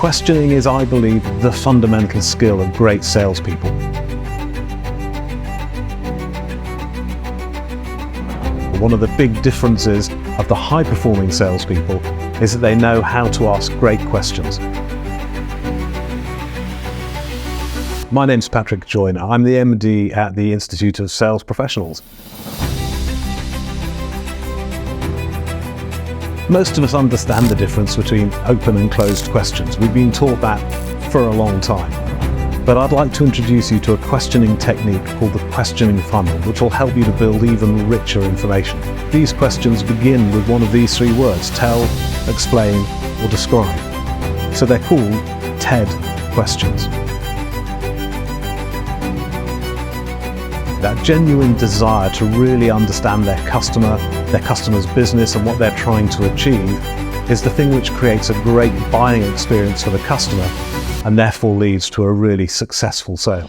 Questioning is, I believe, the fundamental skill of great salespeople. One of the big differences of the high-performing salespeople is that they know how to ask great questions. My name's Patrick Joyner. I'm the MD at the Institute of Sales Professionals. Most of us understand the difference between open and closed questions. We've been taught that for a long time. But I'd like to introduce you to a questioning technique called the questioning funnel, which will help you to build even richer information. These questions begin with one of these three words: tell, explain, or describe. So they're called TED questions. That genuine desire to really understand their customer's business and what they're trying to achieve is the thing which creates a great buying experience for the customer and therefore leads to a really successful sale.